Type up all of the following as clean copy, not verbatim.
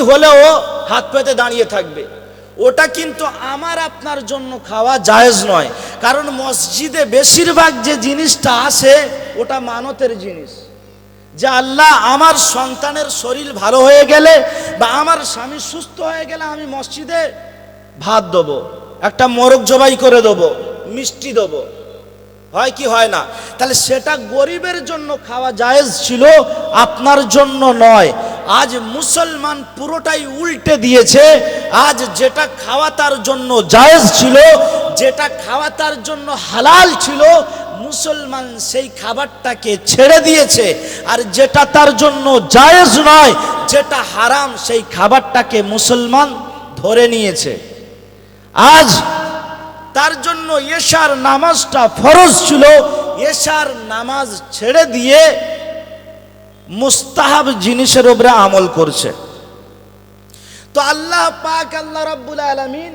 হলেও হাত পেতে দাঁড়িয়ে থাকবে, ওটা কিন্তু আমার আপনার জন্য খাওয়া জায়েজ নয়। কারণ মসজিদে বেশিরভাগ যে জিনিসটা আসে ওটা মানতের জিনিস, যে আল্লাহ আমার সন্তানের শরীর ভালো হয়ে গেলে বা আমার স্বামী সুস্থ হয়ে গেলে আমি মসজিদে ভাত দেবো, একটা মোরগ জবাই করে দেবো, মিষ্টি দেবো, হয় কি হয় না? তাহলে সেটা গরিবের জন্য খাওয়া জায়েজ ছিল, আপনার জন্য নয়। আজ মুসলমান পুরোটাই উল্টে দিয়েছে। আজ যেটা খাওয়া তার জন্য জায়েজ ছিল, যেটা খাওয়া তার জন্য হালাল ছিল, মুসলমান সেই খাবারটাকে ছেড়ে দিয়েছে। আর যেটা তার জন্য জায়েজ নয়, যেটা হারাম, সেই খাবারটাকে মুসলমান ধরে নিয়েছে। আজ তার জন্য এশার নামাজটা ফরজ ছিল, এশার নামাজ ছেড়ে দিয়ে মুস্তাহাব জিনিসের উপরে আমল করছে। তো আল্লাহ পাক, আল্লাহ রাব্বুল আলামিন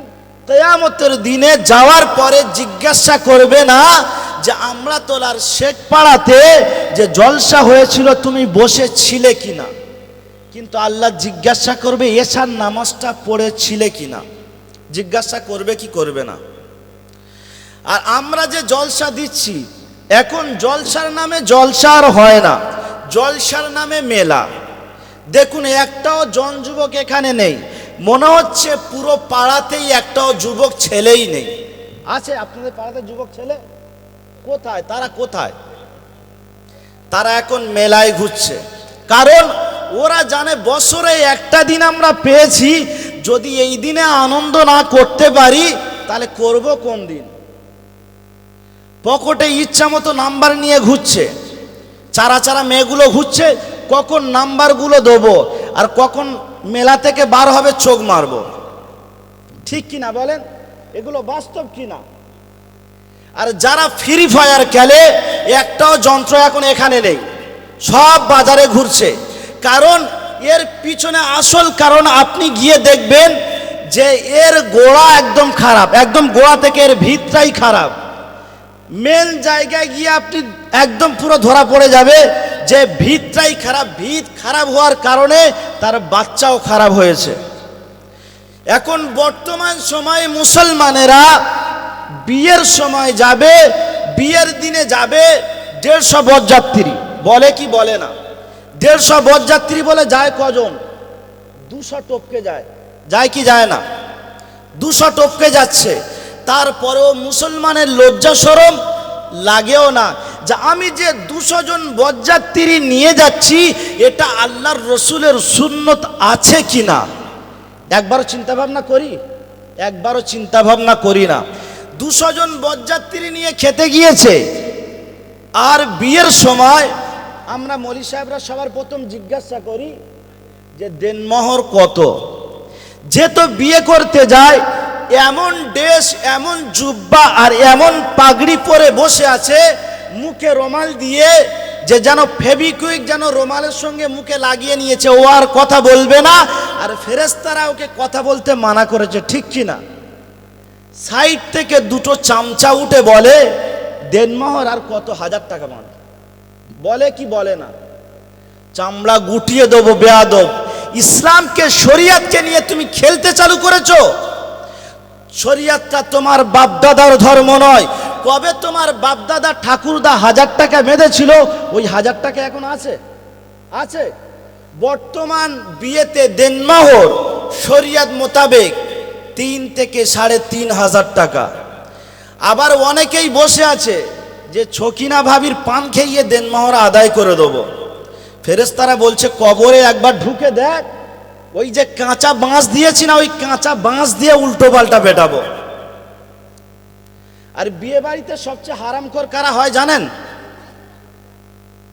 কিয়ামতের দিনে যাওয়ার পরে জিজ্ঞাসা করবে না যে আমরা তোলার শেখ পাড়াতে যে জলসা হয়েছিল তুমি বসেছিলে কিনা, কিন্তু আল্লাহ জিজ্ঞাসা করবে এশার নামাজটা পড়েছিলে কিনা। জিজ্ঞাসা করবে কি করবে না? আর আমরা যে জলসা দিচ্ছি, এখন জলসার নামে জলসা আর হয় না, জলসার নামে মেলা। দেখুন, একটাও জন যুবক এখানে নেই, মনে হচ্ছে পুরো পাড়াতেই একটাও যুবক ছেলেই নেই। আছে আপনাদের পাড়াতে যুবক ছেলে? কোথায় তারা? কোথায় তারা? এখন মেলায় ঘুরছে। কারণ ওরা জানে বছরে একটা দিন আমরা পেয়েছি, যদি এই দিনে আনন্দ না করতে পারি তাহলে করব কোন দিন? পকেটে ইচ্ছা মতো নাম্বার নিয়ে ঘুরছে, চারা চারা মেয়েগুলো ঘুরছে, কখন নাম্বারগুলো দেবো আর কখন মেলা থেকে বার হবে চোখ মারবো। ঠিক কিনা বলেন? এগুলো বাস্তব কিনা? আর যারা ফ্রি ফায়ার খেলে, একটাও যন্ত্র এখন এখানে নেই, সব বাজারে ঘুরছে। কারণ এর পিছনে আসল কারণ আপনি গিয়ে দেখবেন যে এর গোড়া একদম খারাপ, একদম গোড়া থেকে এর ভিতটাই খারাপ। মেন জায়গায় গিয়ে আপনি একদম পুরো ধরা পড়ে যাবে যে ভিতটাই খারাপ। ভিত খারাপ হওয়ার কারণে তার বাচ্চাও খারাপ হয়েছে। এখন বর্তমান সময়ে মুসলমানেরা বিয়ের সময় যাবে, বিয়ের দিনে যাবে 150 বরযাত্রী, বলে কি বলে না? 150 বরযাত্রী বলে যায় কজন? 200 টপকে যায়। যায় কি যায় না? 200 টপকে যাচ্ছে। তারপরেও মুসলমানের লজ্জা শরম লাগেও না যে আমি যে 200 জন বরযাত্রী নিয়ে যাচ্ছি, এটা আল্লাহর রসুলের সুন্নত আছে কিনা একবারও চিন্তা ভাবনা করি? একবারও চিন্তা ভাবনা করি না। 200 জন বরযাত্রী নিয়ে খেতে গিয়েছে। আর বিয়ের সময় আমরা মৌলী সাহেবরা সবার প্রথম জিজ্ঞাসা করি যে দেনমোহর কত? যে তো বিয়ে করতে যায় এমন ড্রেস, এমন জুব্বা আর এমন পাগড়ি পরে বসে আছে, মুখে রুমাল দিয়ে, যে যেন ফেবিকুইক যেন রুমালের সঙ্গে মুখে লাগিয়ে নিয়েছে, ও আর কথা বলবে না। আর ফেরেশতারা ওকে কথা বলতে মানা করেছে, ঠিক কি না? সাইড থেকে দুটো চামচা উঠে বলে দেনমোহর আর কত? 1000 টাকা মান। বলে কি বলে না? চামড়া গুটিয়ে দেবো বেয়াদব। ইসলামকে, শরিয়তকে নিয়ে তুমি খেলতে চালু করেছো। শরিয়তটা তোমার বাপদাদার ধর্ম নয়। কবে তোমার বাপদাদা ঠাকুরদা 1000 টাকা বেঁধেছিল, ওই 1000 টাকা এখন আছে? আছে। বর্তমান বিয়েতে দেনমোহর শরিয়ত মোতাবেক 3 থেকে 3500 টাকা। আবার অনেকেই বসে আছে যে ছকিনা ভাবির পান খেয়ে দেনমোহর আদায় করে দেবো। ফেরেশতারা বলছে কবরে একবার ঢুকে দেখ, ওই যে কাঁচা বাঁশ দিয়েছি না, ওই কাঁচা বাঁশ দিয়ে উল্টো পাল্টা পেটাবো। আর বিয়ে বাড়িতে সবচেয়ে হারামখোর কারা হয় জানেন?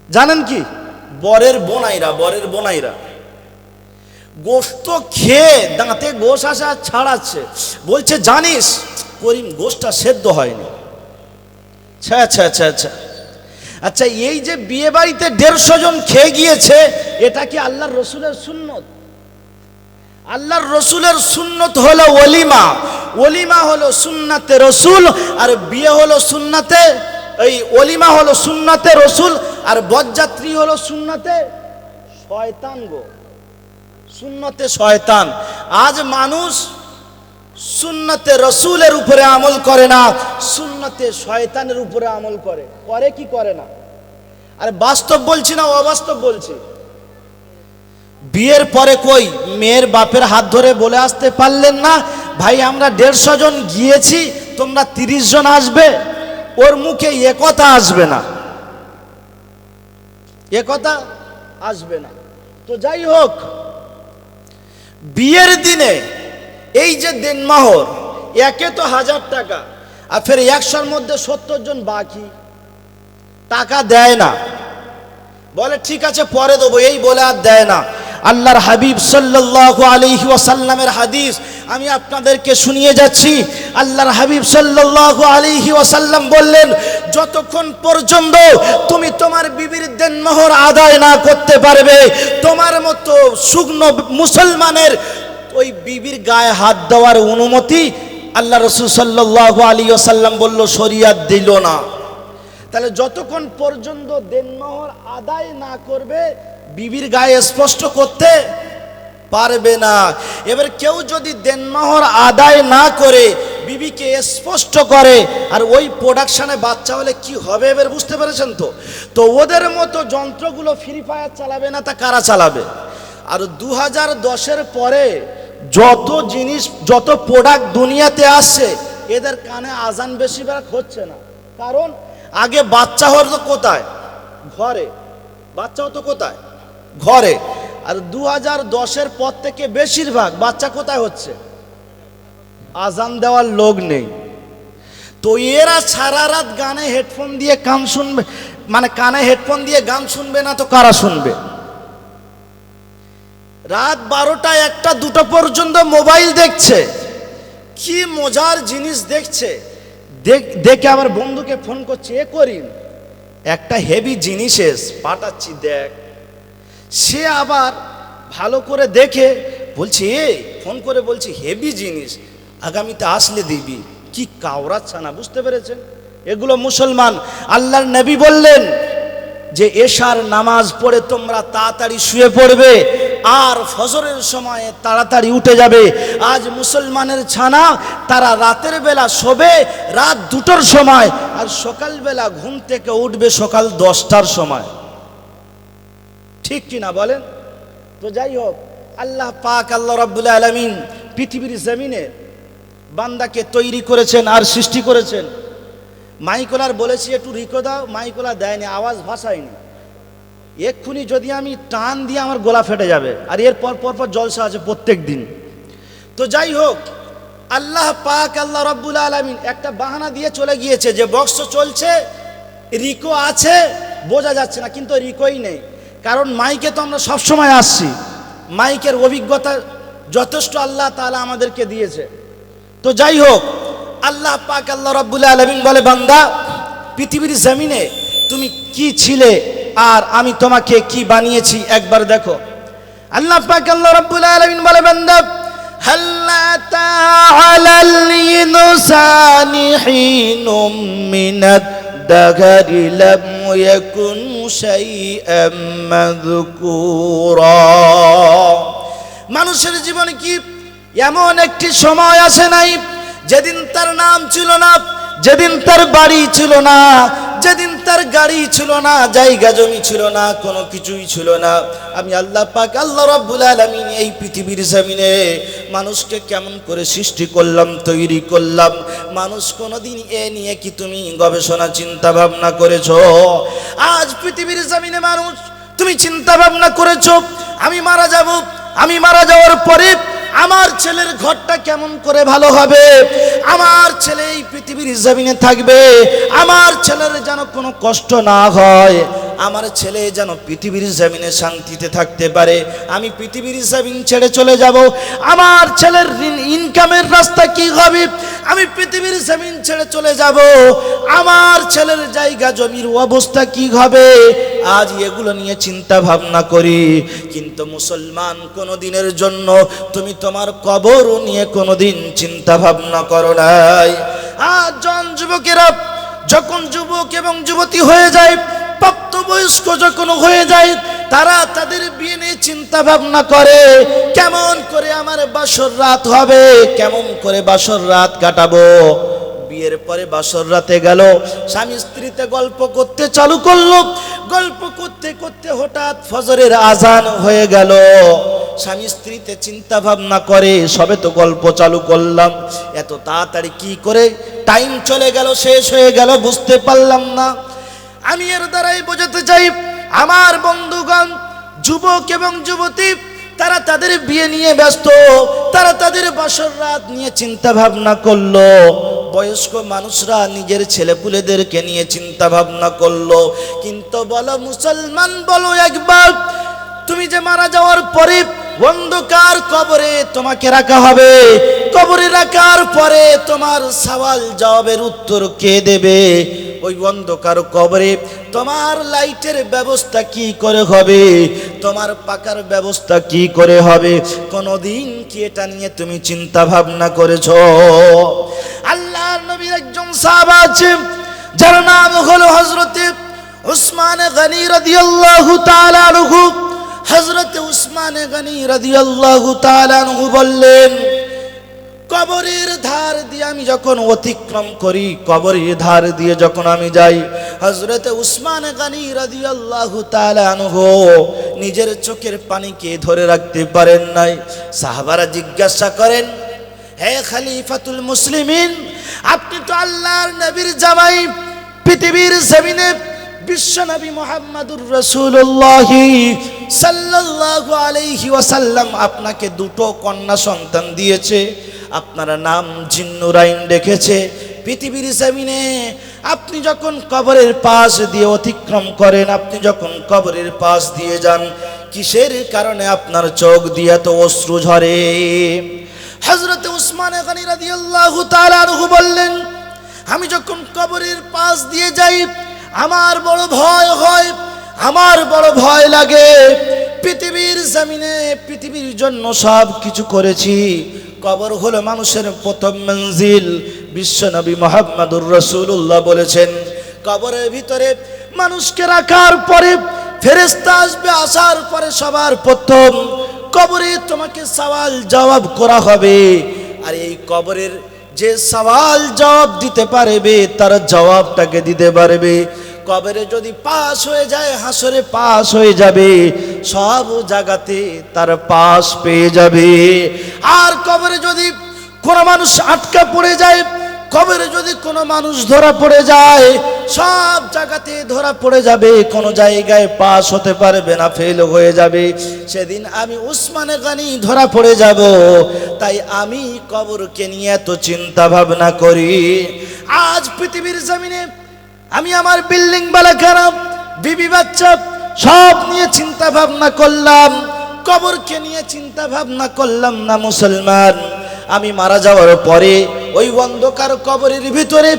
জানেন কি? বরের বোনাইরা। বরের বোনাইরা গোশত খেয়ে দাঁতে গোশ আসা ছাড়াচ্ছে, বলছে জানিস করিম গোশটা সেদ্ধ হয়নি। আচ্ছা, এই যে বিয়ে বাড়িতে 150 জন খেয়ে গিয়েছে, এটা কি আল্লাহর রসুলের সুন্নত? আল্লাহর রসুলের সুন্নত হলো ওলিমা। ওলিমা হলো সুন্নাতে রসুল, আর বিয়ে হলো সুন্নাতে, এই ওলিমা হলো সুন্নাতে রসুল, আর বরযাত্রী হলো সুন্নাতে শয়তান গো। সুন্নতে শয়তান। আজ মানুষ সুন্নতে রসুলের উপরে আমল করে না, সুন্নতে শয়তানের উপরে আমল করে। করে কি করে না? আরে বাস্তব বলছি না অবাস্তব বলছি? বিয়ের পরে কই মেয়ের বাপের হাত ধরে বলে আসতে পারলেন না, ভাই আমরা 150 জন গিয়েছি, তোমরা 30 জন আসবে? ওর মুখে এ কথা আসবে না, এ কথা আসবে না। তো যাই হোক, বিয়ের দিনে এই যে দেনমোহর, একে তো 1000 টাকা, আর ফের 100-র মধ্যে 70 জন বাকি টাকা দেয় না, বলে ঠিক আছে পরে দেবো, এই বলে আর দেয় না। আল্লাহর হাবিব সাল্লাল্লাহু আলাইহি ওয়াসাল্লামের হাদিস আমি আপনাদেরকে শুনিয়ে যাচ্ছি। আল্লাহর হাবিব সাল্লাল্লাহু আলাইহি ওয়াসাল্লাম বললেন, যতক্ষণ পর্যন্ত তুমি তোমার বিবির দেনমোহর আদায় না করতে পারবে, তোমার মতো শুকনো মুসলমানের ওই বিবির গায়ে হাত দেওয়ার অনুমতি আল্লাহ রাসূল সাল্লাল্লাহু আলাইহি ওয়াসাল্লাম বলল শরীয়ত দিল না। তাহলে যতক্ষণ পর্যন্ত দেনমোহর আদায় না করবে, বিবির গায়ে স্পষ্ট করতে পারবে না। এবার কেউ যদি দেনমোহর আদায় না করে বিবিকে স্পষ্ট করে, আর ওই প্রোডাকশনে বাচ্চা হলে কি হবে এবার বুঝতে পেরেছেন তো? তো ওদের মতো যন্ত্রগুলো ফ্রি ফায়ার চালাবে না, তা কারা চালাবে? আর 2010-এর পরে যত জিনিস, যত প্রোডাক্ট দুনিয়াতে আসছে, এদের কানে আজান বেশিরভাগ হচ্ছে না। কারণ আগে বাচ্চা হতো কোথায়? ঘরে। বাচ্চা হতো কোথায়? ঘরে। আর 2010-এর পর থেকে বেশিরভাগ বাচ্চা কোথায় হচ্ছে? আজান দেওয়ার লোক নেই। তো এরা সারা রাত গানে হেডফোন দিয়ে গান শুনবে, মানে কানে হেডফোন দিয়ে গান শুনবে না তো কারা শুনবে? রাত 12টা 1টা 2টা পর্যন্ত মোবাইল দেখছে। কি মজার জিনিস দেখছে, দেখে আমার বন্ধুকে ফোন করছে, এ করিম একটা হেভি জিনিস পাঠাচ্ছি দেখ। সে আবার ভালো করে দেখে বলছে, ফোন করে বলছে হেভি জিনিস, আগামীতে আসলে দিবি। কি কাওড়াচ্ছা না, বুঝতে পেরেছেন? এগুলো মুসলমান। আল্লাহর নবী বললেন যে এশার নামাজ পড়ে তোমরা তাড়াতাড়ি শুয়ে পড়বে আর ফজরের সময় তাড়াতাড়ি উঠে যাবে। আজ মুসলমানের ছানা তারা রাতের বেলা শোবে রাত 2টোর সময়, আর সকালবেলা ঘুম থেকে উঠবে সকাল 10টার সময়। ঠিক কি না বলেন? তো যাই হোক, আল্লাহ পাক আল্লাহ রাব্বুল আলামিন পৃথিবীর জমিনে বান্দাকে তৈরি করেছেন আর সৃষ্টি করেছেন। মাইকোলার বলেছি একটু রিকো দাও, মাইকোলা দেয়নি, আওয়াজ ভাসায়নি। এক্ষুনি যদি আমি টান দিয়ে আমার গলা ফেটে যাবে। আর এর পর জলসা আছে প্রত্যেক দিন। তো যাই হোক, আল্লাহ পাক আল্লাহ রাব্বুল আলামিন একটা বাহানা দিয়ে চলে গিয়েছে যে বক্স চলছে, রিকো আছে, বোঝা যাচ্ছে না, কিন্তু রিকোই নেই। কারণ মাইকে তো আমরা সবসময় আসছি, মাইকের অভিজ্ঞতা যথেষ্ট আল্লাহ তাআলা আমাদেরকে দিয়েছে। তো যাই হোক, আল্লাহ পাক আল্লাহ রাব্বুল আলামিন বলে, বান্দা পৃথিবীর জমিনে তুমি কি ছিলে আর আমি তোমাকে কি বানিয়েছি একবার দেখো। আল্লাহ পাক আল্লাহ রাব্বুল আলামিন বলে, বান্দা হাল্লা তাআলাল ইনসানি হিনুম মিনাদ দাগারি লাম ইয়াকুন শাইআম মাযকুরা। মানুষের জীবনে কি এমন একটি সময় আসে নাই যেদিন তার নাম ছিল না, যেদিন তার বাড়ি ছিল না, যেদিন তার গাড়ি ছিল না, জায়গা জমি ছিল না, কোনো কিছুই ছিল না। আমি আল্লাহ পাক আল্লাহ রাব্বুল আলামিন এই পৃথিবীর জমিনে মানুষকে কেমন করে সৃষ্টি করলাম, তৈরি করলাম, মানুষ কোনোদিন এ নিয়ে কি তুমি গবেষণা চিন্তা ভাবনা করেছো? আজ পৃথিবীর জমিনে মানুষ, তুমি চিন্তা ভাবনা করেছো আমি মারা যাব, আমি মারা যাওয়ার পরে আমার ছেলের ঘরটা কেমন করে ভালো হবে, আমার ছেলে এই পৃথিবীর জমিনে থাকবে, আমার ছেলের যেন কোনো কষ্ট না হয়, আমার ছেলে যেন পৃথিবীর জমিনে শান্তিতে থাকতে পারে। আমি পৃথিবীর জমিন ছেড়ে চলে যাব, আমার ছেলের ইনকামের রাস্তা কি হবে, আমি পৃথিবীর জমিন ছেড়ে চলে যাব, আমার ছেলের জায়গা জমির অবস্থা কি হবে। আজ এগুলো নিয়ে চিন্তা ভাবনা করি, কিন্তু মুসলমান কোনোদিনের জন্য তুমি তোমার কবর নিয়ে কোনোদিন চিন্তা ভাবনা করো নাই। আজ যুবকেরা যখন যুবক এবং যুবতী হয়ে যায়, প্রাপ্ত প্রাপ্তবয়স্ক যখন হয়ে যায় তারা তাদের বিয়ে নিয়ে চিন্তা ভাবনা করে, কেমন করে আমার বাসর রাত হবে, কেমন করে বাসর রাত কাটাবো। বিয়ের পরে বাসর রাতে গেল, স্বামী স্ত্রীতে গল্প করতে চালু করলো। গল্প করতে করতে হঠাৎ ফজরের আজান হয়ে গেল। স্বামী স্ত্রীতে চিন্তা ভাবনা করে, সবে তো গল্প চালু করলাম, এত তাড়াতাড়ি কি করে টাইম চলে গেল, শেষ হয়ে গেল, বুঝতে পারলাম না। আমি এর দ্বারাই বোঝাতে চাই, আমার বন্ধুগণ, যুবক এবং যুবতী, তারা তাদের বিয়ে নিয়ে ব্যস্ত, তারা তাদের বাসর রাত নিয়ে চিন্তা ভাবনা করলো। বয়স্ক মানুষরা নিজের ছেলেপুলেদেরকে নিয়ে চিন্তা ভাবনা করলো। কিন্তু বলো মুসলমান, বলো একবার, তুমি যে মারা যাওয়ার পরে অন্ধকার কবরে তোমাকে রাখা হবে, কবরে রাখার পরে তোমার সওয়াল জবাবের উত্তর কে দেবে? ওই অন্ধকার কবরে তোমার লাইটের ব্যবস্থা কি করে হবে, তোমার পাকার ব্যবস্থা কি করে হবে? কোনদিন কি এটা নিয়ে তুমি চিন্তা ভাবনা করেছো? আল্লাহর নবীর একজন সাহাবা আছে, যার নাম হলো হযরতে উসমান গনি রাদিয়াল্লাহু তাআলা আনহু। হযরতে উসমান গনি রাদিয়াল্লাহু তাআলা আনহু বললেন, কবরের ধার দিয়ে আমি যখন অতিক্রম করি, কবরের ধার দিয়ে যখন আমি যাই, হযরতে উসমান গনি রাদিয়াল্লাহু তাআলা আনহু নিজের চোখের পানিকে ধরে রাখতে পারেন নাই। সাহাবারা জিজ্ঞাসা করেন, হে খলিফাতুল মুসলিমিন, আপনি তো আল্লাহর নবীর জামাই, পৃথিবীর জমিনে বিশ্ব নবী মুহাম্মদুর রাসূলুল্লাহ সাল্লাল্লাহু আলাইহি ওয়াসাল্লাম আপনাকে দুটো কন্যা সন্তান দিয়েছে, আপনার নাম জিন্নুরাইন রেখেছে। পৃথিবীর জমিনে আপনি যখন কবরের পাশ দিয়ে অতিক্রম করেন, আপনি যখন কবরের পাশ দিয়ে যান, কিসের কারণে আপনার চোখ দিয়ে এত অশ্রু ঝরে? হযরতে উসমান গনি রাদিয়াল্লাহু তাআলা আনহু বললেন, আমি যখন কবরের পাশ দিয়ে যাই আমার বড় ভয় হয়, আমার বড় ভয় লাগে। পৃথিবীর জমিনে পৃথিবীর জন্য সব কিছু করেছি, কবর হলো মানুষের প্রথম মঞ্জিল। বিশ্ব নবী মুহাম্মদুর রাসূলুল্লাহ বলেছেন, কবরের ভিতরে মানুষকে রাখার পরে ফেরেশতা আসবে, আসার পরে সবার প্রথম কবরে তোমাকে সওয়াল জবাব করা হবে। আর এই কবরের যে সওয়াল জবাব দিতে পারবে তার জবাবটাকে দিতে পারবে। কবরে যদি পাস হয়ে যায়, হাসরে পাস হয়ে যাবে, সব জায়গাতে তার পাস পেয়ে যাবে। আর কবরে যদি কোনো মানুষ আটকা পড়ে যায়, কবরে যদি কোনো মানুষ ধরা পড়ে যায়, সব জায়গাতে ধরা পড়ে যাবে, কোনো জায়গায় পাস হতে পারবে না, ফেল হয়ে যাবে। সেদিন আমি উসমান গনি ধরা পড়ে যাব, তাই আমি কবরকে নিয়ে এত চিন্তা ভাবনা করি। আজ পৃথিবীর জমিনে আমি আমার বিল্ডিং বালাখানা, বিবি বাচ্চা সব নিয়ে চিন্তা ভাবনা করলাম, কবরকে নিয়ে চিন্তা ভাবনা করলাম না। মুসলমান, আমি মারা যাওয়ার পরে ওই অন্ধকার কবরের ভিতরে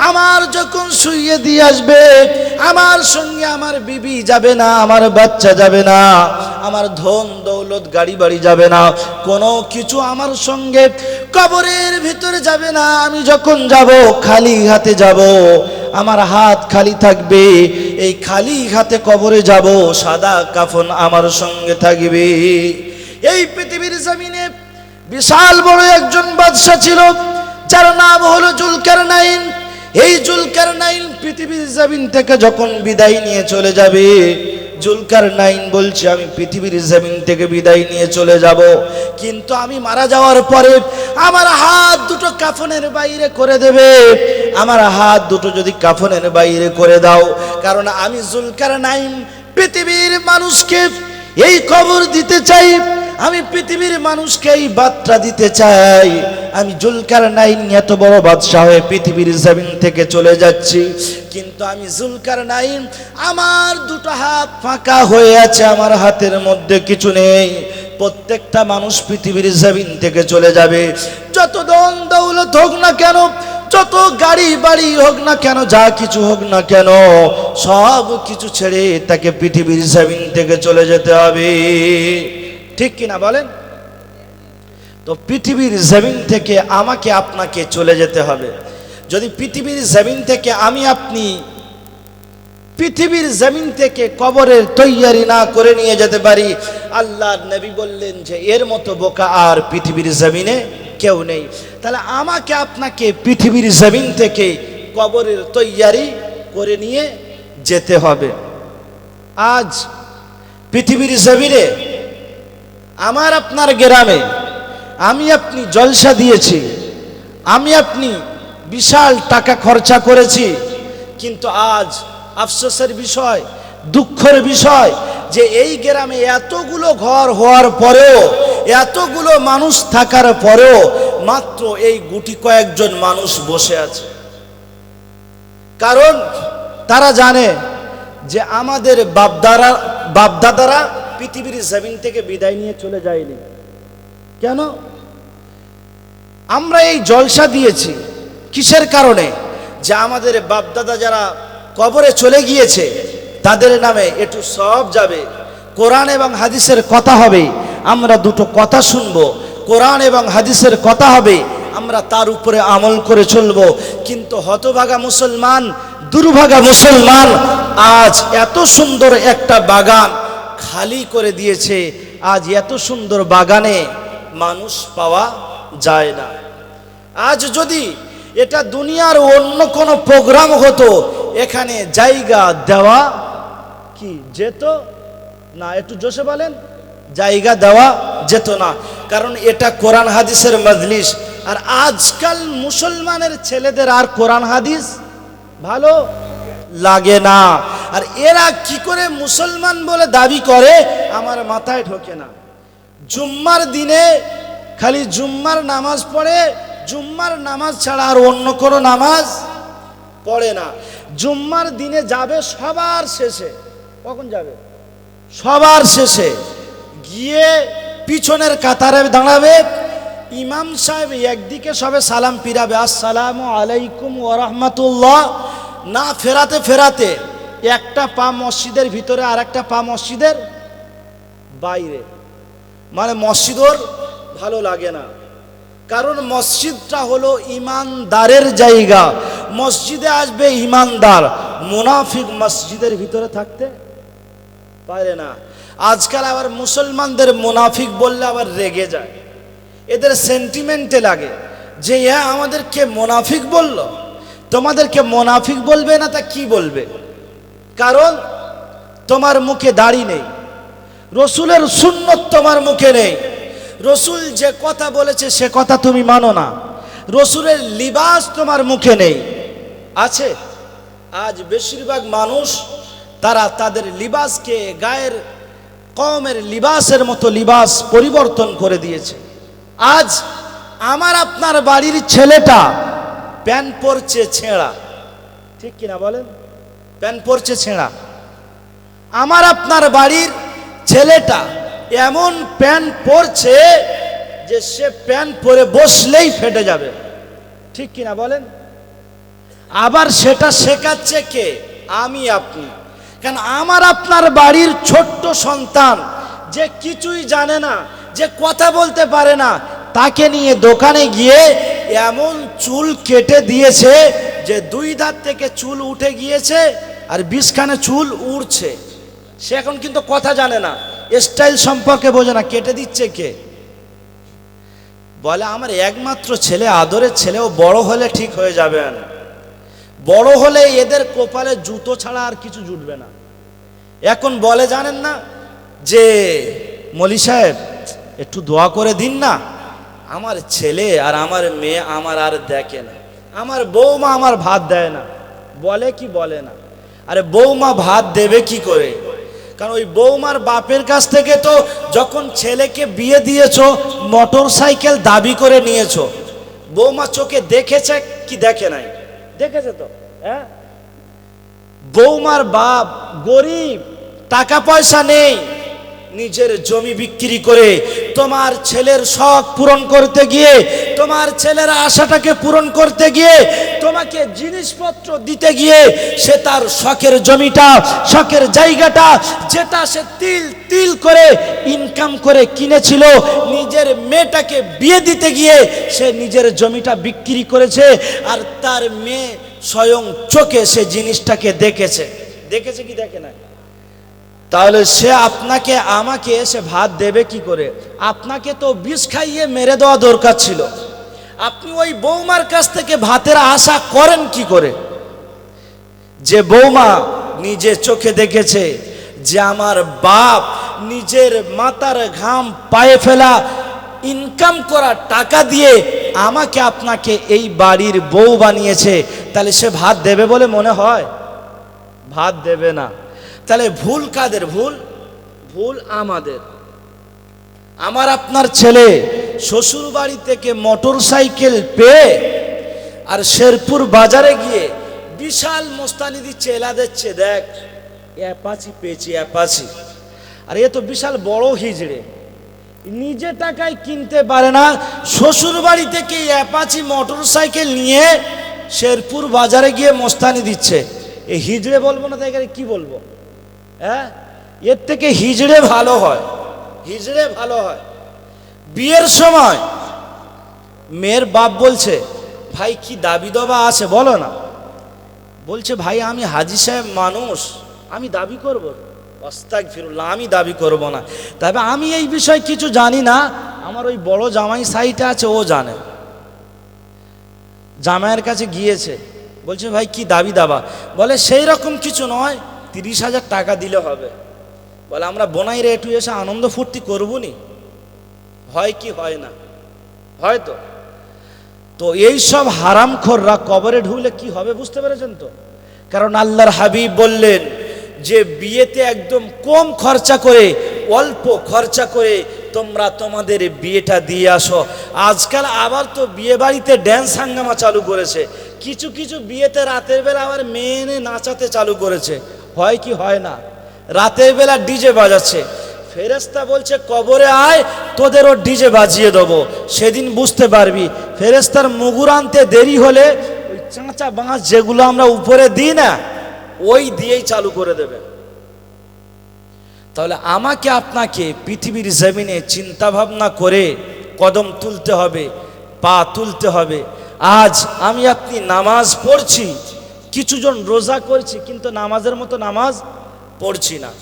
আমার যখন শুইয়ে দিয়ে আসবে, আমার সঙ্গে আমার বিবি যাবে না, আমার বাচ্চা যাবে না, আমার ধন দৌলত গাড়ি বাড়ি যাবে না, কোনো কিছু আমার সঙ্গে কবরের ভিতরে যাবে না। আমি যখন যাব খালি হাতে যাব, আমার হাত খালি থাকবে, এই খালি হাতে কবরে যাব, সাদা কাফন আমার সঙ্গে থাকবে। এই পৃথিবীর জমিনে বিশাল বড় একজন বাদশা ছিল, যার নাম হলো জুলকারনাইন। এই জুলকারনাইন পৃথিবীর জমিন থেকে যখন বিদায় নিয়ে চলে যাবে, জুলকারনাইন বলছে, আমি পৃথিবীর জমিন থেকে বিদায় নিয়ে চলে যাব, কিন্তু আমি মারা যাওয়ার পরে আমার হাত দুটো কাফনের বাইরে করে দেবে। আমার হাত দুটো যদি কাফনের বাইরে করে দাও, কারণ আমি জুলকারনাইন পৃথিবীর মানুষকে এই খবর দিতে চাই, আমি পৃথিবীর মানুষকে এই বার্তা দিতে চাই, আমি জুলকারনাইন এত বড় বাদশা হয়ে পৃথিবীর জমিন থেকে চলে যাচ্ছি, কিন্তু আমি জুলকারনাইন, আমার দুটো হাত ফাঁকা হয়ে আছে, আমার হাতের মধ্যে কিছু নেই। প্রত্যেকটা মানুষ পৃথিবীর জমিন থেকে চলে যাবে, যত ধন দৌলত হোক না কেন, যত গাড়ি বাড়ি হোক না কেন, যা কিছু হোক না কেন, সব কিছু ছেড়ে তাকে পৃথিবীর জমিন থেকে চলে যেতে হবে। ঠিক কিনা বলেন? তো পৃথিবীর জমিন থেকে আমাকে আপনাকে চলে যেতে হবে। যদি পৃথিবীর জমিন থেকে আমি আপনি পৃথিবীর জমিন থেকে কবরের তৈয়ারি না করে নিয়ে যেতে পারি, আল্লাহর নবী বললেন যে এর মতো বোকা আর পৃথিবীর জমিনে কেউ নেই। তাহলে আমাকে আপনাকে পৃথিবীর জমিন থেকে কবরের তৈয়ারি করে নিয়ে যেতে হবে। আজ পৃথিবীর জমিনে আমার আপনার গ্রামে আমি আপনি জলসা দিয়েছি, আমি আপনি বিশাল টাকা খরচা করেছি, কিন্তু আজ আফসোসের বিষয়, দুঃখের বিষয় যে এই গ্রামে এতগুলো ঘর হওয়ার পরেও, এতগুলো মানুষ থাকার পরেও মাত্র এই গুটি কয়েকজন মানুষ বসে আছে। কারণ তারা জানে যে আমাদের বাপদাদারা পৃথিবীর জমিন থেকে বিদায় নিয়ে চলে যায়নি। কেন? আমরা এই জলসা দিয়েছি কিসের কারণে? যে আমাদের বাপদাদা যারা কবরে চলে গিয়েছে তাদের নামে একটু সওয়াব যাবে, কোরআন এবং হাদিসের কথা হবে, আমরা দুটো কথা শুনবো, কোরআন এবং হাদিসের কথা হবে, আমরা তার উপরে আমল করে চলবো। কিন্তু হতভাগা মুসলমান, দুর্ভাগা মুসলমান আজ এত সুন্দর একটা বাগান খালি করে দিয়েছে, আজ এত সুন্দর বাগানে মানুষ পাওয়া যায় না। আজ যদি এটা দুনিয়ার অন্য কোনো প্রোগ্রাম হতো, এখানে জায়গা দেওয়া কি যেত না? একটু জোরে বলেন, জায়গা দেওয়া যেত না। কারণ এটা কোরআন হাদিসের মজলিস। আর আজকাল মুসলমানের ছেলেদের আর কোরআন হাদিস ভালো লাগে না। আর এরা কি করে মুসলমান বলে দাবি করে আমার মাথায় ঢোকে না। জুম্মার দিনে খালি জুম্মার নামাজ পড়ে, জুম্মার নামাজ ছাড়া আর অন্য কোনো নামাজ পড়ে না। জুম্মার দিনে যাবে সবার শেষে। কখন যাবে? সবার শেষে গিয়ে পিছনের কাতারে দাঁড়াবে। ইমাম সাহেব একদিকে সবে সালাম ফিরাবে, আসসালামু আলাইকুম ওয়া রাহমাতুল্লাহ, না ফেরাতে ফেরাতে একটা পা মসজিদের ভিতরে আর একটা পা মসজিদের বাইরে। মানে মসজিদ ওর ভালো লাগে না, কারণ মসজিদটা হলো ইমানদারের জায়গা। মসজিদে আসবে ইমানদার, মুনাফিক মসজিদের ভিতরে থাকতে পারে না। আজকাল আবার মুসলমানদের মুনাফিক বললে আবার রেগে যায়, এদের সেন্টিমেন্টে লাগে যে আমাদেরকে মুনাফিক বলল। তোমাদেরকে মুনাফিক বলবে না তা কি বলবে? কারণ তোমার মুখে দাড়ি নেই, রসুলের সুন্নত তোমার মুখে নেই, রসুল যে কথা বলেছে সে কথা তুমি মানো না, রসুলের লিবাস তোমার মুখে নেই। আছে আজ বেশিরভাগ মানুষ তারা তাদের লিবাসকে গায়ের কওমের লিবাসের মতো লিবাস পরিবর্তন করে দিয়েছে। আজ আমার আপনার বাড়ির ছেলেটা প্যান্ট পরছে ছেঁড়া, ঠিক কিনা বলেন? প্যান্ট পরছে ছেঁড়া। আমার আপনার বাড়ির ছেলেটা এমন প্যান্ট পরছে যে সে প্যান্ট পরে বসলেই ফেটে যাবে, ঠিক কিনা বলেন? আবার সেটা শেখাচ্ছে কে? আমি আপনি। কারণ আমার আপনার বাড়ির ছোট্ট সন্তান যে কিছুই জানে না, যে কথা বলতে পারে না, তাকে নিয়ে দোকানে গিয়ে এমন চুল কেটে দিয়েছে যে 2 ধার থেকে চুল উঠে গিয়েছে আর 20 খানা চুল উড়ছে। সে এখন কিন্তু কথা জানে না, স্টাইল সম্পর্কে বোঝে না, কেটে দিচ্ছে কে? বলে আমার একমাত্র ছেলে, আদরের ছেলে, ও বড় হলে ঠিক হয়ে যাবেন। বড় হলে এদের কপালে জুতো ছাড়া আর কিছু জুটবে না। এখন বলে জানেন না যে মলি সাহেব একটু দোয়া করে দিন না, আমার ছেলে আর আমার মেয়ে আমার আর দেখে না, আমার বৌমা আমার ভাত দেয় না। বলে কি বলে না? আরে বৌমা ভাত দেবে কি করে? কারণ ওই বৌমার বাপের কাছ থেকে তো যখন ছেলেকে বিয়ে দিয়েছো মোটর সাইকেল দাবি করে নিয়েছো। বৌমা চোখে দেখেছে কি দেখে নাই? দেখেছে তো। হ্যাঁ, বৌমার বাপ গরিব, টাকা পয়সা নেই, নিজের জমি বিক্রি করে তোমার ছেলের শখ পূরণ করতে গিয়ে, তোমার ছেলের আশাটাকে পূরণ করতে গিয়ে, তোমাকে জিনিসপত্র দিতে গিয়ে সে তার শখের জমিটা, শখের জায়গাটা, যেটা সে তিল তিল করে ইনকাম করে কিনেছিল, নিজের মেয়েটাকে বিয়ে দিতে গিয়ে সে নিজের জমিটা বিক্রি করেছে। আর তার মেয়ে স্বয়ং চোখে সে জিনিসটাকে দেখেছে। দেখেছে কি দেখে না? তাহলে সে আপনাকে আমাকে এসে ভাত দেবে কি করে? আপনাকে তো বিষ খাইয়ে মেরে দেওয়া দরকার ছিল। আপনি ওই বৌমার কাছ থেকে ভাতের আশা করেন কি করে? যে বৌমা নিজে চোখে দেখেছে যে আমার বাপ নিজের মাথার ঘাম পায়ে ফেলা ইনকাম করা টাকা দিয়ে আমাকে আপনাকে এই বাড়ির বউ বানিয়েছে, তাহলে সে ভাত দেবে বলে মনে হয়? ভাত দেবে না। তাহলে ভুল কাদের? ভুল আমাদের। আমার আপনার ছেলে শ্বশুর বাড়ি থেকে মোটর সাইকেল পেয়ে আর শেরপুর বাজারে গিয়ে বিশাল মোস্তানি দিচ্ছে, এলা দিচ্ছে, দেখ অ্যাপাচি পেয়েছি, অ্যাপাচি। আর এ তো বিশাল বড় হিজড়ে, নিজে টাকায় কিনতে পারে না, শ্বশুর বাড়ি থেকে অ্যাপাচি মোটর সাইকেল নিয়ে শেরপুর বাজারে গিয়ে মোস্তানি দিচ্ছে। এই হিজড়ে বলবো না, তাই কি বলবো? হ্যাঁ, এর থেকে হিজড়ে ভালো হয়, হিজড়ে ভালো হয়। বিয়ের সময় মেয়ের বাপ বলছে, ভাই কি দাবি দাবা আছে বলো না। বলছে, ভাই আমি হাজি সাহেব মানুষ, আমি দাবি করব? আস্তাগফিরুল্লাহ, আমি দাবি করব না। তবে আমি এই বিষয়ে কিছু জানি না, আমার ওই বড় জামাই সাইটা আছে, ও জানে। জামাইয়ের কাছে গিয়েছে, বলছে ভাই কি দাবি দাবা? বলে সেই রকম কিছু নয়, 30,000 টাকা দিলে হবে। বলে আমরা বোনাইরে একটু এসে আনন্দ ফুর্তি করবো নি। হয় কি হয় না? হয়তো। তো এই সব হারামখোররা কবরে ঢুকলে কি হবে বুঝতে পেরেছেন তো? কারণ আল্লাহর হাবিব বললেন যে বিয়েতে একদম কম খরচা করে, অল্প খরচা করে তোমরা তোমাদের বিয়েটা দিয়ে আসো। আজকাল আবার তো বিয়ে বাড়িতে ড্যান্স হাঙ্গামা চালু করেছে, কিছু কিছু বিয়েতে রাতের বেলা আবার মেয়ে এনে নাচাতে চালু করেছে। হয় কি হয় না? রাতের বেলা ডিজে বাজাচ্ছে। ফেরেশতা বলছে কবরে আয়, তোদেরও ডিজে বাজিয়ে দেবো, সেদিন বুঝতে পারবি। ফেরেশতার মুগুর আনতে দেরি হলে ওই চাঁচা বাঁশ যেগুলো আমরা উপরে দিই না, ওই দিয়েই চালু করে দেবে। তাহলে আমাকে আপনাকে পৃথিবীর জমিনে চিন্তা ভাবনা করে কদম তুলতে হবে, পা তুলতে হবে। আজ আমি আপনি নামাজ পড়ছি, কিছুজন রোজা করছি, কিন্তু নামাজের মতো নামাজ পড়ছি না।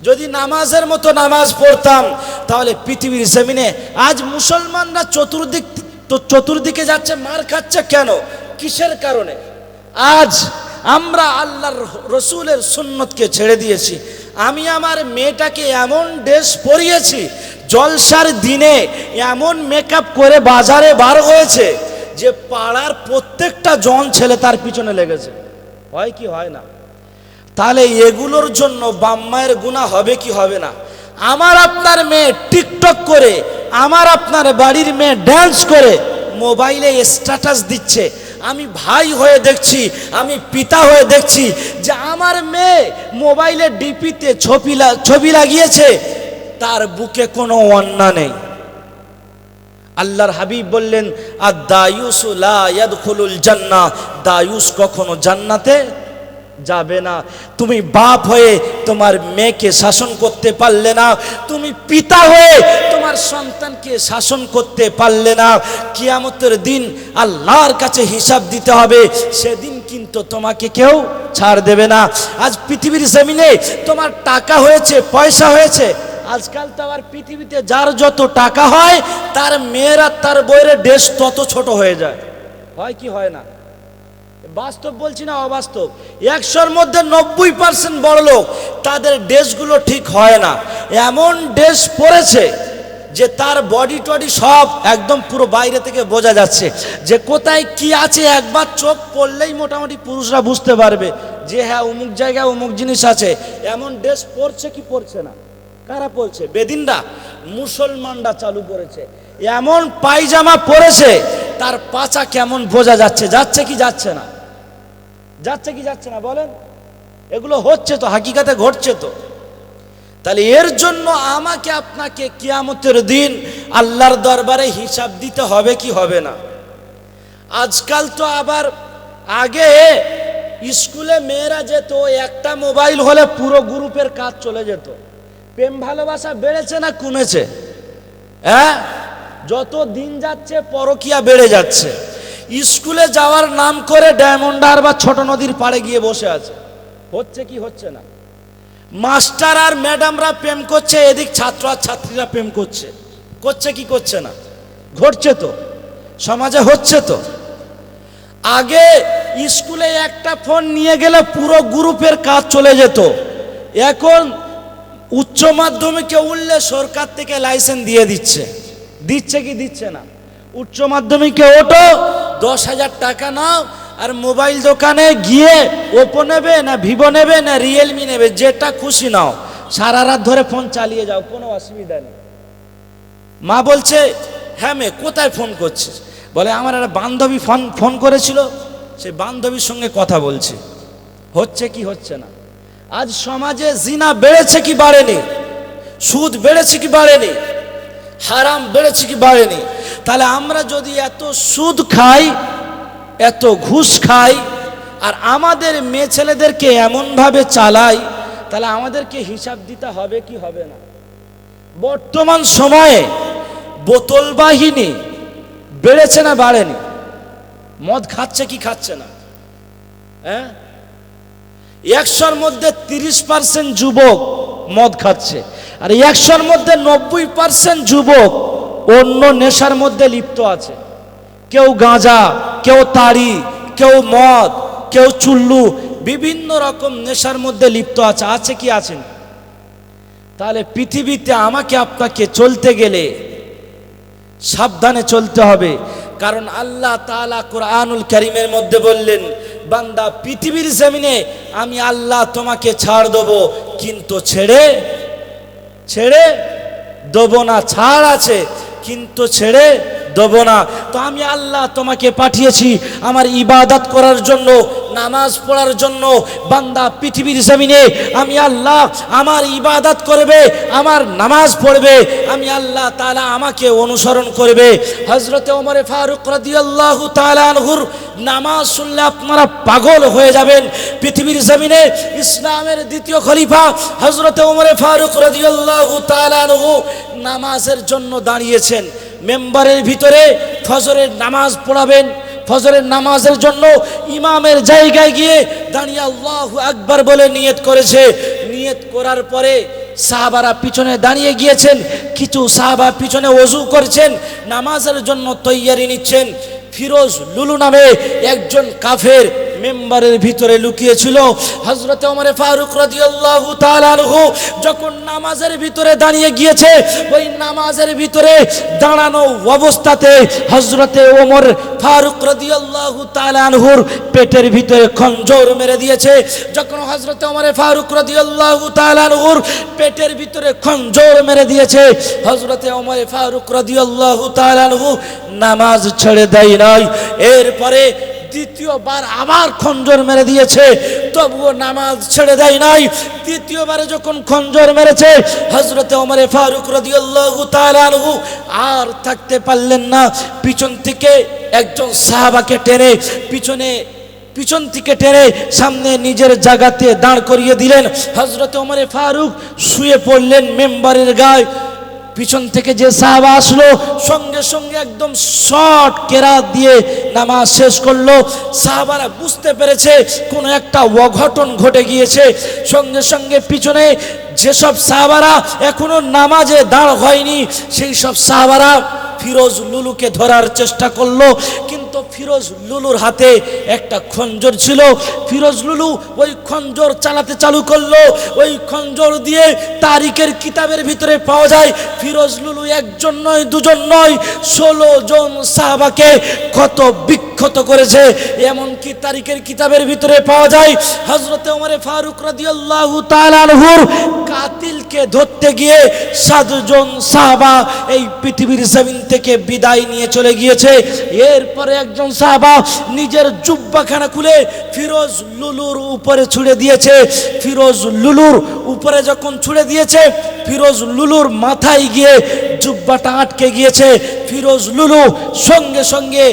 যদি নামাজের মতো নামাজ পড়তাম তাহলে পৃথিবীর জমিনে আজ মুসলমানরা চতুর্দিকে যাচ্ছে, মার খাচ্ছে কেন? কিসের কারণে? আজ আমরা আল্লাহর রসুলের সুন্নতকে ছেড়ে দিয়েছি। আমি আমার মেয়েটাকে এমন ড্রেস পরিয়েছি, জলসার দিনে এমন মেকআপ করে বাজারে বার হয়েছে যে পাড়ার প্রত্যেকটা জন ছেলে তার পিছনে লেগেছে। হয় কি হয় না? তাহলে এগুলোর জন্য বাম্মায়ের গুনাহ হবে কি হবে না? আমার আপনার মেয়ে টিকটক করে, আমার আপনার বাড়ির মেয়ে ড্যান্স করে মোবাইলে স্ট্যাটাস দিচ্ছে, আমি ভাই হয়ে দেখছি, আমি পিতা হয়ে দেখছি যে আমার মেয়ে মোবাইলে ডিপিতে ছবি লাগিয়েছে, তার বুকে কোনো অন্যায় নেই। আল্লাহর হাবিব বললেন, আদ-দায়ুস লা ইয়াদখুলুল জান্নাহ, দায়ুস কখনো জান্নাতে যাবে না। তুমি বাপ হয়ে তোমার মেয়েকে শাসন করতে পারলে না, তুমি পিতা হয়ে তোমার সন্তানকে শাসন করতে পারলে না, কিয়ামতের দিন আল্লাহর কাছে হিসাব দিতে হবে, সেদিন কিন্তু তোমাকে কেউ ছাড় দেবে না। আজ পৃথিবীর জমিনে তোমার টাকা হয়েছে, পয়সা হয়েছে, আজকাল তো আবার পৃথিবীতে যার যত টাকা হয় তার মেয়েরা তার বইয়ের ড্রেস তত ছোট হয়ে যায়। হয় কি হয় না? বাস্তব বলছি না অবাস্তব। 100-র মধ্যে 90% বড় লোক, তাদের ড্রেসগুলো ঠিক হয় না। এমন ড্রেস পরেছে যে তার বডি টডি সব একদম পুরো বাইরে থেকে বোঝা যাচ্ছে যে কোথায় কি আছে। একবার চোখ পড়লেই মোটামুটি পুরুষরা বুঝতে পারবে যে হ্যাঁ অমুক জায়গায় অমুক জিনিস আছে। এমন ড্রেস পরছে কি পরছে না? কারা পরছে? বেদিনরা, মুসলমানরা চালু করেছে। এমন পায়জামা পরেছে তার পাছা কেমন বোঝা যাচ্ছে। যাচ্ছে কি যাচ্ছে না? যাচ্ছে কি যাচ্ছে না বলেন? এগুলো হচ্ছে তো, হাকিকাতে ঘটছে তো। তাহলে এর জন্য আমাকে আপনাকে কিয়ামতের দিন আল্লাহর দরবারে হিসাব দিতে হবে কি হবে না? আজকাল তো আবার, আগে স্কুলে মেয়েরা যেত, একটা মোবাইল হলে পুরো গ্রুপের কাজ চলে যেত। প্রেম ভালোবাসা বেড়েছে না কমেছে? হ্যাঁ, যত দিন যাচ্ছে পরকিয়া বেড়ে যাচ্ছে। স্কুলে যাওয়ার নাম করে ডায়মন্ড হারবার বা ছোট নদীর পাড়ে গিয়ে বসে আছে। হচ্ছে কি হচ্ছে না? মাস্টার আর ম্যাডামরা প্রেম করছে, এদিক ছাত্র আর ছাত্রীরা প্রেম করছে। করছে কি করছে না? ঘটছে তো, সমাজে হচ্ছে তো। আগে স্কুলে একটা ফোন নিয়ে গেলে পুরো গ্রুপের কাজ চলে যেত। এখন উচ্চ মাধ্যমিকে উঠলে সরকার থেকে লাইসেন্স দিয়ে দিচ্ছে। দিচ্ছে কি দিচ্ছে না? উচ্চ মাধ্যমিকে ওঠো, 10,000 টাকা নাও, আর মোবাইল দোকানে গিয়ে ওপো নেবে না ভিভো নেবে না রিয়েলমি নেবে, যেটা খুশি নাও, সারা রাত ধরে ফোন চালিয়ে যাও, কোনো অসুবিধা নেই। মা বলছে, হ্যাঁ মেয়ে কোথায় ফোন করছিস? বলে আমার একটা বান্ধবী ফোন করেছিল, সেই বান্ধবীর সঙ্গে কথা বলছি। হচ্ছে কি হচ্ছে না? আজ সমাজে জিনা বেড়েছে কি বাড়েনি? সুদ বেড়েছে কি বাড়েনি? হারাম বেড়েছে কি বাড়েনি? তাহলে আমরা যদি এত সুদ খাই, এত ঘুষ খাই, আর আমাদের মেয়ে ছেলেদেরকে এমনভাবে চালাই, তাহলে আমাদেরকে হিসাব দিতে হবে কি হবে না? বর্তমান সময়ে বোতল বাহিনী বেড়েছে না বাড়েনি? মদ খাচ্ছে কি খাচ্ছে না? হ্যাঁ, 100-র মধ্যে 30% যুবক মদ খাচ্ছে, আর 100-র মধ্যে 90% যুবক অন্য নেশার মধ্যে লিপ্ত আছে। কেউ গাঁজা, কেউ তাড়ি, কেউ মদ, কেউ চুল্লু, বিভিন্ন রকম নেশার মধ্যে লিপ্ত আছে। আছে কি আছেন? তাহলে পৃথিবীতে আমাকে আপনাকে চলতে গেলে সাবধানে চলতে হবে। কারণ আল্লাহ তাআলা কোরআনুল কারীমের মধ্যে বললেন, বান্দা পৃথিবীর জমিনে আমি আল্লাহ তোমাকে ছাড় দেবো, কিন্তু ছেড়ে দেবো না। ছাড় আছে কিন্তু ছেড়ে দেবো না। তো আমি আল্লাহ তোমাকে পাঠিয়েছি আমার ইবাদত করার জন্য, নামাজ পড়ার জন্য। বান্দা পৃথিবীর জমিনে আমি আল্লাহ আমার ইবাদত করবে, আমার নামাজ পড়বে, আমি আল্লাহ তাআলা আমাকে অনুসরণ করবে। হযরতে ওমর ফারুক রাদিয়াল্লাহু তাআলা আনহুর নামাজ শুনলে আপনারা পাগল হয়ে যাবেন। পৃথিবীর জমিনে ইসলামের দ্বিতীয় খলিফা হযরতে ওমর ফারুক রাদিয়াল্লাহু তাআলা আনহু নামাজের জন্য দাঁড়িয়েছেন। মেম্বারের ভিতরে ফজরের নামাজ পড়াবেন। ফজরের নামাজের জন্য ইমামের জায়গায় গিয়ে দাঁড়িয়ে আল্লাহু আকবার বলে নিয়ত করেছে। নিয়ত করার পরে সাহাবারা পিছনে দাঁড়িয়ে গিয়েছেন, কিছু সাহাবা পিছনে ওযু করছেন, নামাজের জন্য তৈয়ারি নিচ্ছেন। ফিরোজ লুলু নামে একজন কাফের মেম্বারের ভিতরে লুকিয়েছিল। হযরতে ওমর ফারুক রাদিয়াল্লাহু তাআলা আনহু যখন নামাজের ভিতরে দাঁড়িয়ে গিয়েছে, ওই নামাজের ভিতরে দাঁড়ানো অবস্থাতে হযরতে ওমর ফারুক রাদিয়াল্লাহু তাআলা আনহুর পেটের ভিতরে খঞ্জর মেরে দিয়েছে। যখন হযরতে ওমর ফারুক রাদিয়াল্লাহু তাআলা আনহুর পেটের ভিতরে খঞ্জর মেরে দিয়েছে, হযরতে ওমর ফারুক রাদিয়াল্লাহু তাআলা আনহু নামাজ ছেড়ে দেয় নাই। এরপরে দ্বিতীয়বার আবার খঞ্জর মেরে দিয়েছে, তবুও নামাজ ছেড়ে দেয় নাই। তৃতীয়বারে যখন খঞ্জর মেরেছে, হযরতে ওমর ফারুক রাদিয়াল্লাহু তাআলা আনহু আর থাকতে পারলেন না। পিছন থেকে একজন সাহাবাকে টেনে পিছন থেকে টেনে সামনে নিজের জায়গাতে দাঁড় করিয়ে দিলেন। হযরতে ওমর ফারুক শুয়ে পড়লেন মেম্বারের গায়ে। পিছন থেকে যে সাহাবা আসলো, সঙ্গে সঙ্গে একদম শর্ট কেরাত দিয়ে নামাজ শেষ করলো। সাহাবারা বুঝতে পেরেছে কোনো একটা অঘটন ঘটে গিয়েছে। সঙ্গে সঙ্গে পিছনে যেসব সাহাবারা এখনো নামাজে দাঁড় হয়নি, সেই সব সাহাবারা ফিরোজ লুলুকে ধরার চেষ্টা করলো, কিন্তু ফিরোজ লুলুর হাতে একটা খঞ্জর ছিল। ফিরোজ লুলু ওই খঞ্জর চালাতে চালু করলো। ওই খঞ্জর দিয়ে তারিখের কিতাবের ভিতরে পাওয়া যায় ফিরোজ লুলু একজন নয়, দুজন নয়, 16 জন সাহাবাকে কত বিক্ষত করেছে। এমনকি তারিখের কিতাবের ভিতরে পাওয়া যায় হযরতে ওমর ফারুক রাদিয়াল্লাহু তাআলা আনহুর কাতিলকে ধরতে গিয়ে 7 জন সাহাবা এই পৃথিবীর জমিন থেকে বিদায় নিয়ে চলে গিয়েছে। এরপরে একজন সাহাবা নিজের জুব্বাখানা খুলে ফিরোজ লুলুর উপরে ছুঁড়ে দিয়েছে। ফিরোজ লুলুর উপরে যখন ছুঁড়ে দিয়েছে, ফিরোজ লুলুর মাথায় গিয়ে জুব্বাটা আটকে গিয়েছে। ফিরোজ লুলু সঙ্গে সঙ্গে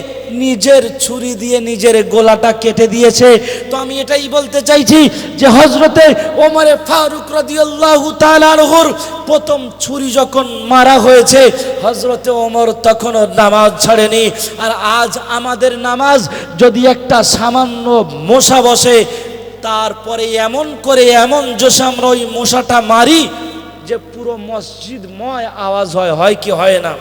নিজের ছুরি দিয়ে নিজের গলাটা কেটে দিয়েছে। তো আমি এটাই বলতে চাইছি যে হযরতে ওমর ফারুক রাদিয়াল্লাহু তাআলা আনহুর প্রথম ছুরি যখন মারা হয়েছে, হযরতে ওমর তখনও নামাজ ছাড়েনি। আর আজ আমাদের নামাজ যদি একটা সামান্য মশা বসে, তারপরে এমন করে এমন জোশে আমরা ওই মশাটা মারি যে পুরো মসজিদময় আওয়াজ হয় কি হয় না?